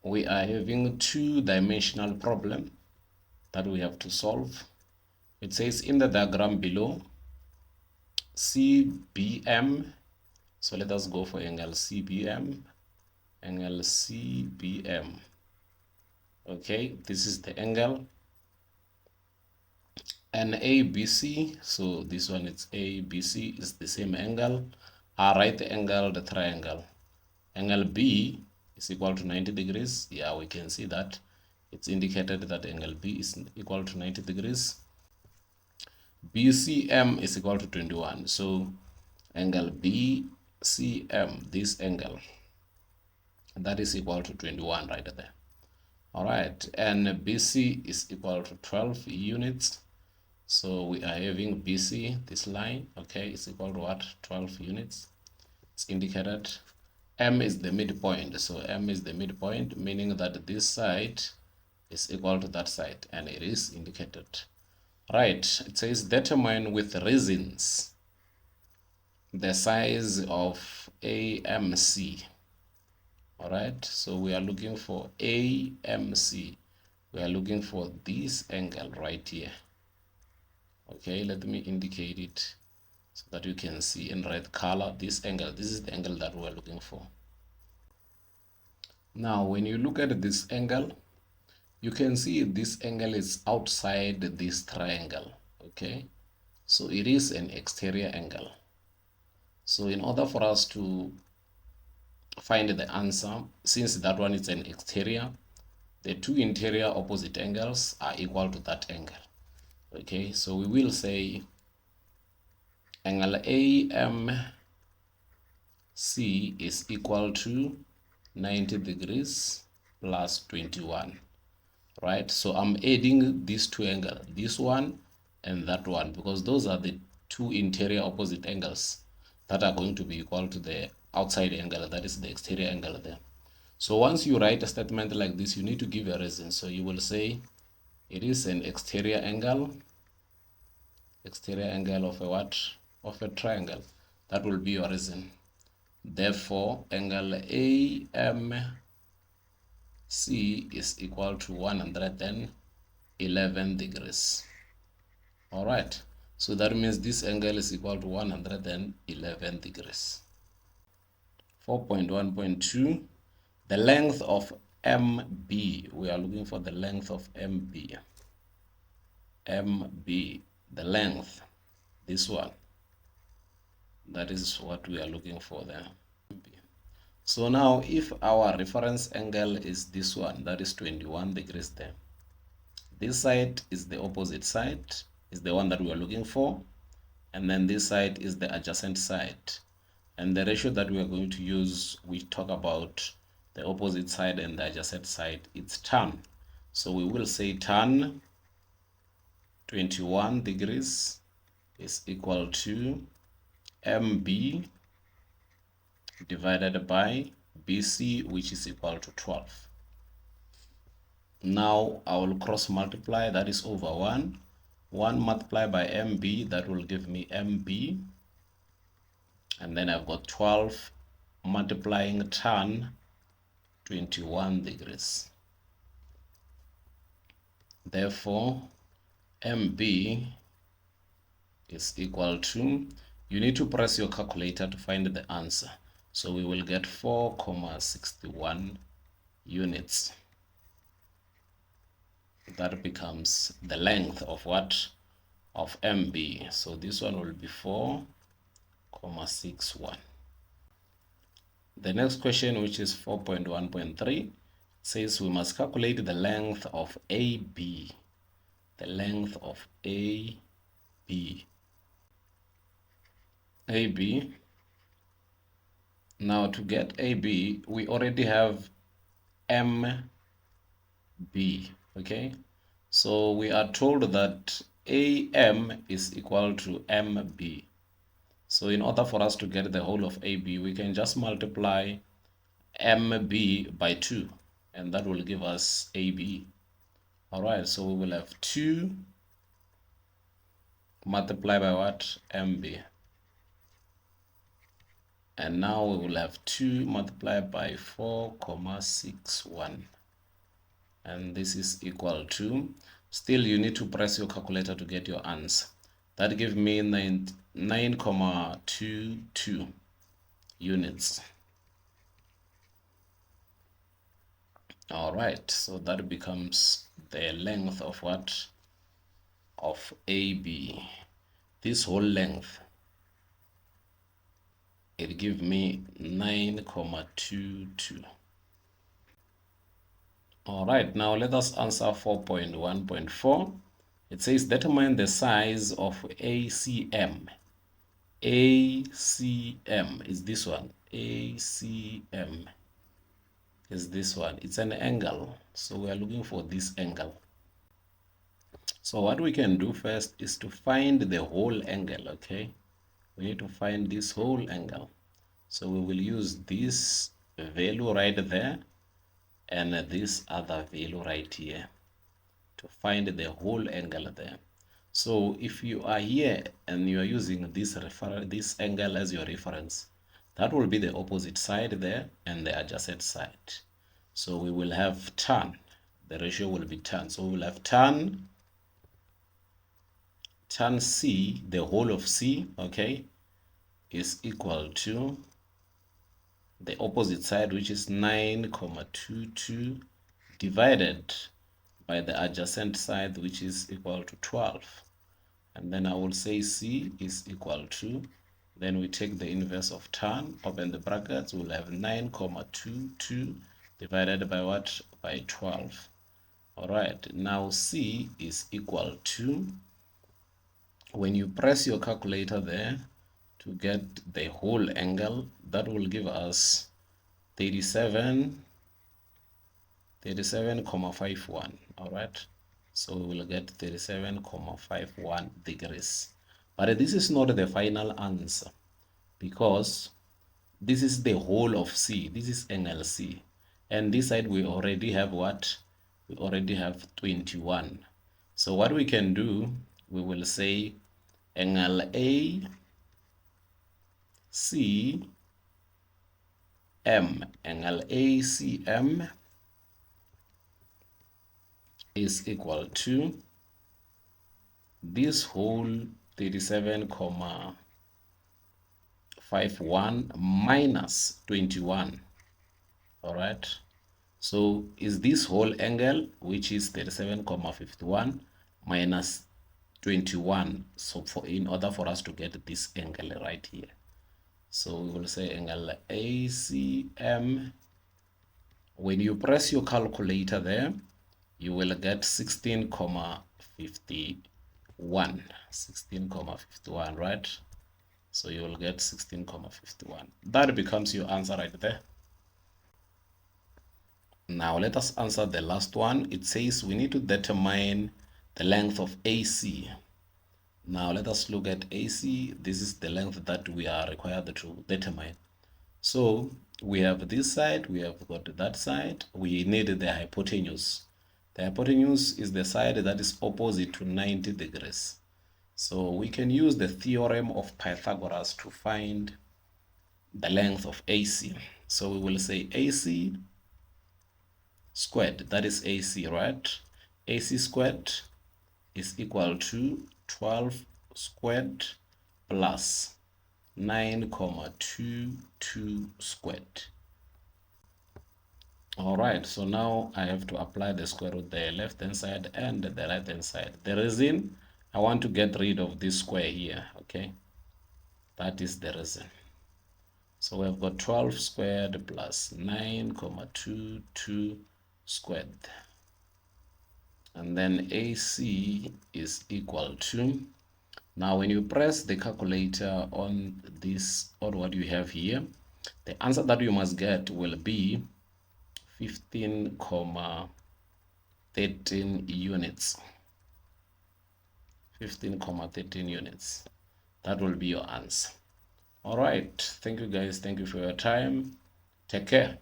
we are having two-dimensional problem that we have to solve. It says in the diagram below, CBM, so let us go for angle CBM, angle CBM. Okay, this is the angle, and ABC, so this one is ABC, is the same angle, a right angle, the triangle. Angle B is equal to 90 degrees. Yeah, we can see that it's indicated that angle B is equal to 90 degrees. BCM is equal to 21. So angle BCM, this angle, that is equal to 21 right there. All right, and BC is equal to 12 units. So we are having BC, this line, okay, is equal to what? 12 units. It's indicated. M is the midpoint. So M is the midpoint, meaning that this side is equal to that side, and it is indicated. Right, it says determine with reasons the size of AMC. All right, so we are looking for AMC. We are looking for this angle right here. Okay, let me indicate it so that you can see in red color this angle. This is the angle that we're looking for. Now, when you look at this angle, you can see this angle is outside this triangle. Okay, so it is an exterior angle. So in order for us to find the answer, since that one is an exterior, the two interior opposite angles are equal to that angle. Okay, so we will say angle AMC is equal to 90 degrees plus 21. Right, so I'm adding these two angles, this one and that one, because those are the two interior opposite angles that are going to be equal to the outside angle, that is the exterior angle there. So once you write a statement like this, you need to give a reason. So you will say it is an exterior angle of a what? Of a triangle. That will be your reason. Therefore, angle AMC is equal to 111 degrees. All right, so that means this angle is equal to 111 degrees. 4.1.2, the length of MB. We are looking for the length of MB. MB, the length, this one. That is what we are looking for there. So now if our reference angle is this one, that is 21 degrees there. This side is the opposite side, is the one that we are looking for. And then this side is the adjacent side. And the ratio that we are going to use, we talk about the opposite side and the adjacent side, it's tan. So we will say tan 21 degrees is equal to MB divided by BC, which is equal to 12. Now I will cross multiply, that is over 1. 1 multiplied by MB, that will give me MB. And then I've got 12 multiplying tan 21 degrees. Therefore, MB is equal to, you need to press your calculator to find the answer. So we will get 4,61 units. That becomes the length of what? Of MB. So this one will be 4,61. The next question, which is 4.1.3, says we must calculate the length of AB. The length of AB. AB. Now to get AB, we already have MB. Okay, so we are told that AM is equal to MB. So in order for us to get the whole of AB, we can just multiply MB by 2, and that will give us AB. All right, so we will have 2 multiplied by what? MB. And now we will have 2 multiplied by 4,61. And this is equal to, still you need to press your calculator to get your answer. That gives me 9,22 units. All right, so that becomes the length of what? Of AB. This whole length, it gives me 9,22. All right, now let us answer 4.1.4. It says determine the size of ACM. ACM is this one. ACM is this one. It's an angle. So we are looking for this angle. So what we can do first is to find the whole angle, okay? We need to find this whole angle. So we will use this value right there and this other value right here to find the whole angle there. So if you are here and you are using this angle as your reference, that will be the opposite side there and the adjacent side. So we will have tan. The ratio will be tan. So we will have tan C, the whole of C, okay, is equal to the opposite side, which is 9,22 divided by the adjacent side, which is equal to 12. And then I will say C is equal to, then we take the inverse of tan, open the brackets, we'll have 9,22 divided by what? By 12. All right, now C is equal to, when you press your calculator there to get the whole angle, that will give us 37,51. All right, so we will get 37,51 degrees. But this is not the final answer, because this is the whole of C. This is angle C, and this side we already have what? We already have 21. So what we can do, we will say angle A C M, angle ACM is equal to this whole 37,51 minus 21. All right, so is this whole angle, which is 37,51 minus 21. So in order for us to get this angle right here, so we will say angle ACM. When you press your calculator there, you will get 16,51. 16,51, right? So you will get 16,51. That becomes your answer right there. Now let us answer the last one. It says we need to determine the length of AC. Now let us look at AC. This is the length that we are required to determine. So we have this side, we have got that side. We need the hypotenuse. The hypotenuse is the side that is opposite to 90 degrees. So we can use the theorem of Pythagoras to find the length of AC. So we will say AC squared, that is AC, right? AC squared is equal to 12 squared plus 9,22 squared. All right, so now I have to apply the square root the left hand side and the right hand side. The reason I want to get rid of this square here, okay, that is the reason. So we have got 12 squared plus 9,22 squared, and then AC is equal to, now when you press the calculator on this, or what you have here, the answer that you must get will be 15,13 units. 15,13 units. That will be your answer. All right, thank you guys, thank you for your time, take care.